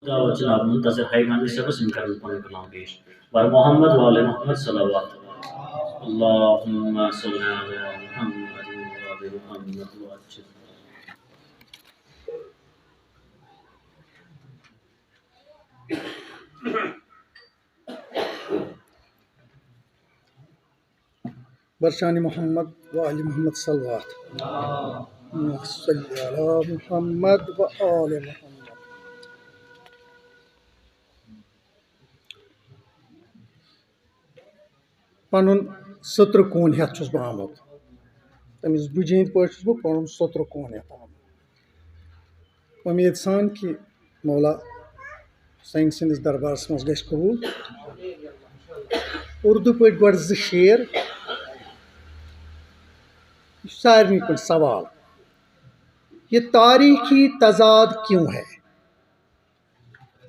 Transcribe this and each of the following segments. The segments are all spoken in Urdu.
دعوت جناب منتظر حیوانی سے بس انکر پن کلام پیش بر محمد وآل محمد صلوات اللہم صلی علی محمد وآل محمد وعجل برشان محمد وآل محمد صلوات اللہم صلی علی محمد وآل محمد. پنن سترکون ہیتھ چھس بہٕ آمُت تمِس بُجہِ پٲٹھۍ چھُس بہٕ پنُن سترکون ہیتھ آمُت امید سان کہ مولا سٲنۍ سٕنٛدِس دربارس منٛز گژھِ قبوٗل. اردو پٲٹھۍ گۄڈٕ زٕ شعر سارنٕے کُن سوال. یہ تاریخی تضاد کیوں ہے؟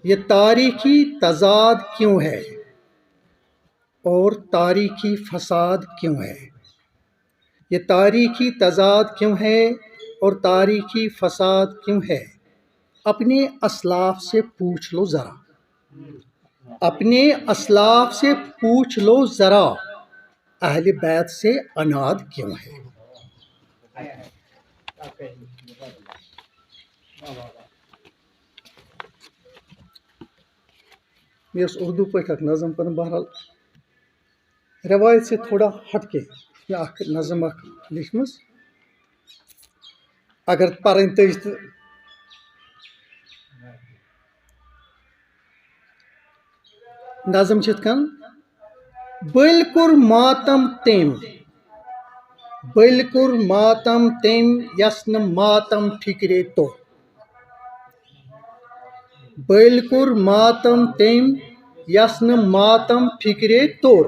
یہ تاریخی تضاد کیوں ہے اور تاریخی فساد کیوں ہے؟ یہ تاریخی تضاد کیوں ہے اور تاریخی فساد کیوں ہے؟ اپنے اسلاف سے پوچھ لو ذرا، اپنے اسلاف سے پوچھ لو ذرا، اہل بیت سے عناد کیوں ہے؟ میں اردو پہ نظم پہ بہرحال روایت سے تھوڑا ہٹ کے میں نظم لکھم اگر پرن تج تو نظم چھ کن. بٔلۍ کوٚر ماتم تٔمۍ، بٔلۍ کوٚر ماتم تٔمۍ یس نہٕ ماتم فکرے توٚر. بٔلۍ کوٚر ماتم تٔمۍ یس نہٕ ماتم فکرے توٚر.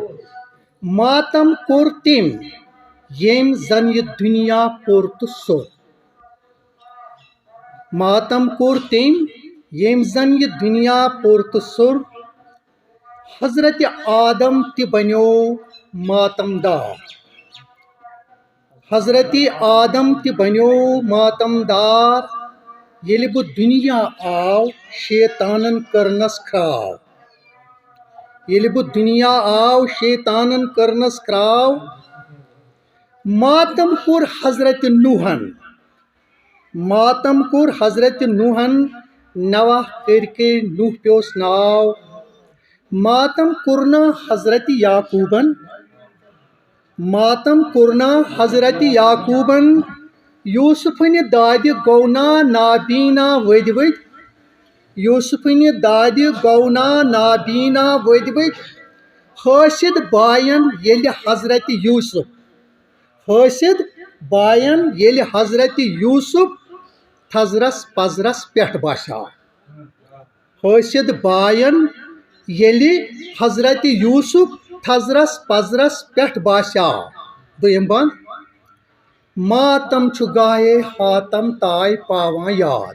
ماتم کوٚر تٔمۍ ییٚمۍ زن یہِ دُنیا پوٚر تہٕ سوٚر. ماتم کوٚر تٔمۍ ییٚمۍ زن یہِ دُنیا پوٚر تہٕ سوٚر. حضرت آدم تہِ بنیو ماتم دار، حضرت آدم تہِ بنیو ماتم دار. ییٚلہِ بہٕ دُنیا آو شیطانن کٔرنس کھراو، ییٚلہِ بہٕ دُنیا آو شیطانن کٔرنس کھراو. ماتم کوٚر حضرت نوحن، ماتم کوٚر حضرت نوحن، نوح کٔرۍ نوح پیوس ناو. ماتم کوٚرنا حضرت یعقوبن، ماتم کوٚرنا حضرت یعقوبن. یوسفنہِ دادِ گوٚو نا نابینا ؤدۍ ؤدۍ، یوسفنہِ دادِ گوٚو نا نابینا ؤدۍ ؤدۍ. حٲسد باین ییٚلہِ حضرت یوسف، حٲسد باین ییٚلہِ حضرت یوسف تھزرس پزرس پٮ۪ٹھ باسیو. حٲسد باین ییٚلہِ حضرت یوسف تھزرس پزرس پٮ۪ٹھ باسیو. دوٚیِم بند. ماتم چھُ گاہے حاتم تاے پاوان یاد،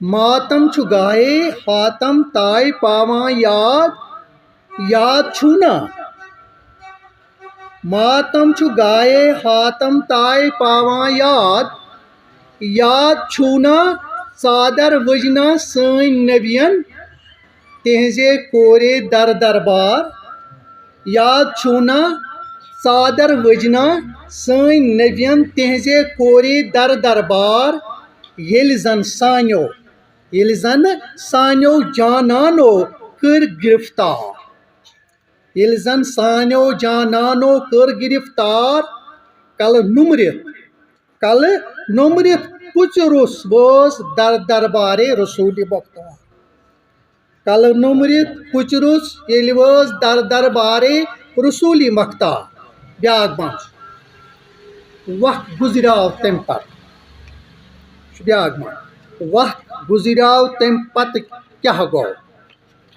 ماتم چھُ گاہے حاتم تاے پاوان یاد. یاد چھُنا، ماتم چھُ گاہے حاتم تاے پاوان یاد. یاد چھُنا ژادر ؤجنا سٲنۍ نبین تہنٛزے کورے در دربار. یاد چھُنا ژادر ؤجنا سٲنۍ نبین تہنٛزے کورے در دربار. ییٚلہِ زن سانیو، ییٚلہِ زن سانیو جانانو کٔر گرفتار، ییٚلہِ زن سانیو جانانو کٔر گرفتار. کلہٕ نومرِتھ، کلہٕ نومرِتھ پُژرُس وٲژ در دربارے رسول مختار. کلہٕ نومرِتھ پُژرُس ییٚلہِ وٲژ در دربارے رسول مختار. بیاکھ بند. وقت گُزریو تمہِ پتہٕ، بیاکھ بند. وقت گُزریو تمہِ پتہٕ کیٛاہ گوٚو،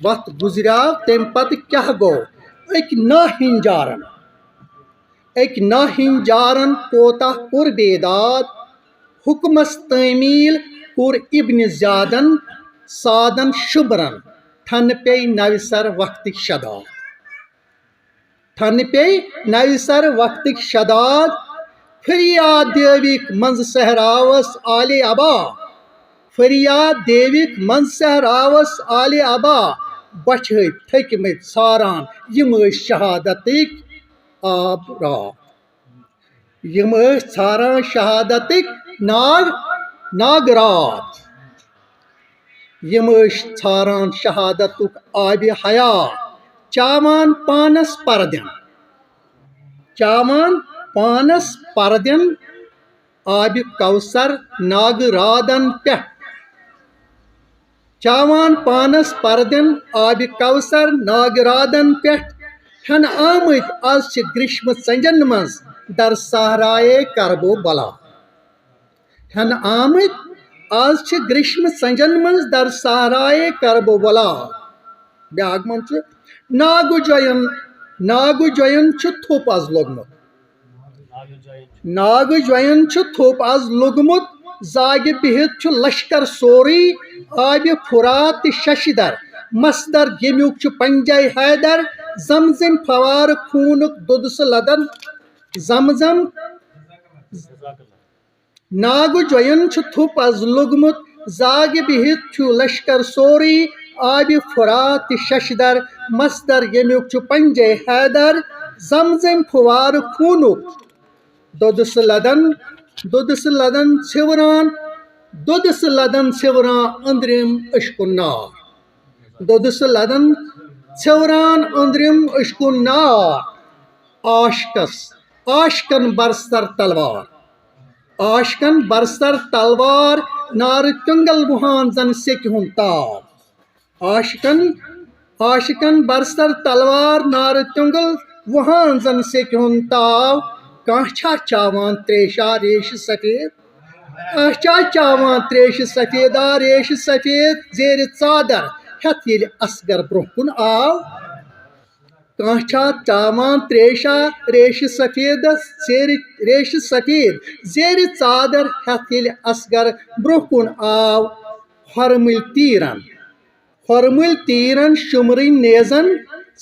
وقت گُزریو تمہِ پتہٕ کیٛاہ گوٚو. أکۍ ناہنجارن، أکۍ ناہنجارن کوتاہ کوٚر بیداد. حُکمس تعمیل کوٚر ابنِ زیادن، سادن شُمرن تھنہٕ پیٚیہِ نوِ سر وقتٕکۍ شداد. تھنہٕ پیٚیہِ نوِ سر وقتٕکۍ شداد. فریاد دیوِکھ منٛزٕ صحراوس آلے ابا، فریاد دیوک من سہراوس آل ابا بچھ تھکمت ساران یم شہادتک آب رات یم ژھاران شہادتک ناگ رات یم ژھاران شہادتک آب حیات چاوان پانس پردن آب کوثر ناگ رادن پٮ۪ٹھ چاوان پانس پردن آب کوثر ناگ رادن پٮ۪ٹھ ہن آمت آز چھ گرشم ژنجن منز در صحرائے کربو بلا ہن آمت آز چھ گرشم ژنجن منز در صحرائے کربو بلا بیاکھ من چھ ناگو جوین چھ تھوپ آز لوگمت زاگہ بہت چھ لشکر سوری آب فرات ششدر مصدر یمیک چھ پنجے حیدر زمزم فوار خونک دودس لدن زمزم ناگ جوین چھ تھوپ از لوگمت زاگہ بہت چھ لشکر سوری آب فرات ششدر مصدر یمیک چھ پنجے حیدر زمزم فوار خونک دودس لدن ژھوران أندرم اشکن نار دودس لدن ژھوران أندرم اشکن نار آشکن برسر تلوار نار تنگل وہان زن سیکہ ہند تاب آشکن برسر تلوار نار تنگل وہان زن سیکہ ہند تاب کانچھا چاوان تریشا ریش سفید ریش سفید زیر ژادر ہتھ ییٚلہِ اصغر برونٛہہ کُن آو کانچھا چاوان تریشا ریش سفید زیر ژادر ہتھ ییٚلہِ اصغر برونٛہہ کُن آو ہورمٕلۍ تیٖرن شُمرٕنۍ نیزن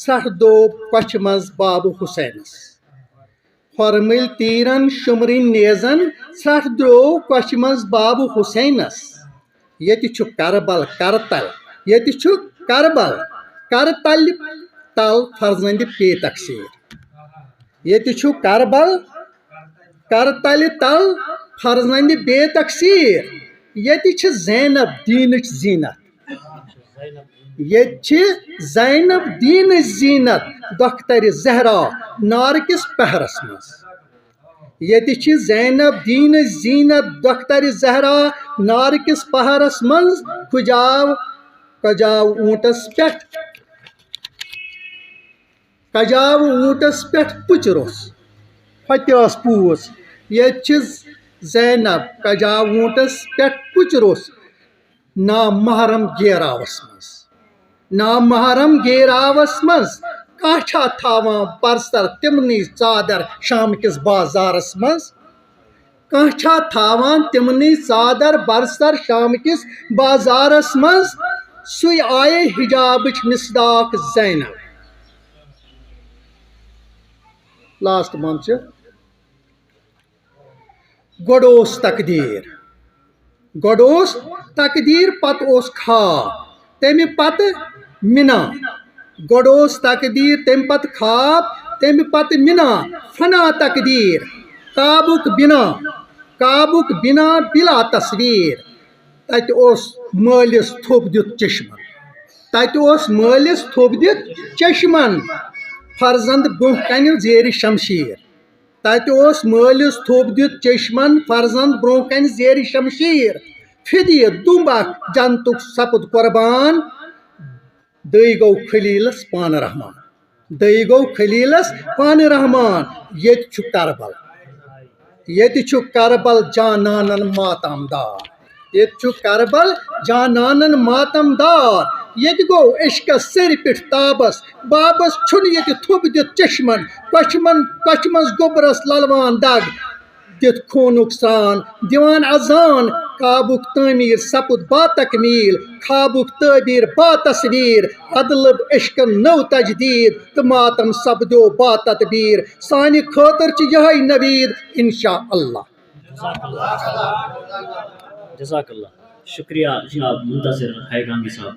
ژھٹھ دوٚپ کۄچھِ منٛز بابہٕ حُسینس ہورمٕلۍ تیٖرن شُمرٕنۍ نیزن ژھٹھ درٛوو کۄچھِ منٛز بابہٕ حُسینس ییٚتہِ چھُ کربل کرتلہِ تل فرزند پے تقسیٖر ییٚتہِ چھُ کرتلہِ تل فرزند بے تقسیٖر ییٚتہِ چھِ زینب دیٖنٕچ زیٖنت دۄخترِ زہرا نارکِس پہرس منٛز ییٚتہِ چھِ زینب دیٖنٕچ زیٖنت دۄخترِ زہرا نارکِس پہرس منٛز کھجاو اوٗنٹس پٮ۪ٹھ پُچ روٚس ہوٚتہِ ٲس پوٗژ ییٚتہِ چھِ زینب کجاو اوٗنٹس پٮ۪ٹھ پُچ روٚس نامحرم گیراوس منٛز کانٛچھا تھاوان برسر تمنٕے ژادر شام کِس بازارس منٛز کانٛچھا تھاوان تمنٕے ژادر برسر شام کِس بازارس منٛز سُے آیے حجابٕچ مصداق زینب لاسٹ منٛز چھِ گۄڈٕ اوس تقدیٖر پتہٕ اوس خواب تمہِ پتہٕ مِنا گۄڈٕ اوس تقدیٖر تمہِ پتہٕ خواب تمہِ پتہٕ مِنا فنا تقدیٖر کابُک بنا بلا تصویٖر تتہِ اوس مٲلِس تھوٚپ دِتھ چشمن فرزند برونٛہہ کنہِ زیرِ شمشیٖر فِدیہِ دُمب اکھ جنتُک سپُد قۄربان دٔے گوٚو خلیٖلس پانہٕ رحمان ییٚتہِ چھُ کربل جانانن ماتمدار ییٚتہِ گوٚو عشقس سرِ پٮ۪ٹھ تابس بابس چھُنہٕ ییٚتہِ تھوٚپ دِتھ چشمن کۄچھِ منٛز گوٚبرس للوان دگ دِتھ خوٗنُک سرٛان دِوان اذان خوابُک تعمیٖر سپُد با تکمیٖل خوابُک تعبیٖر با تصویٖر ادلب عشقن نٔو تجدیٖد تہٕ ماتم سپدیو با تدبیٖر سانہِ خٲطرٕ چھِ یِہوٚے نویٖد انشاء اللہ جزاک اللہ شکریہ جناب منتظر حیگامی صاحب.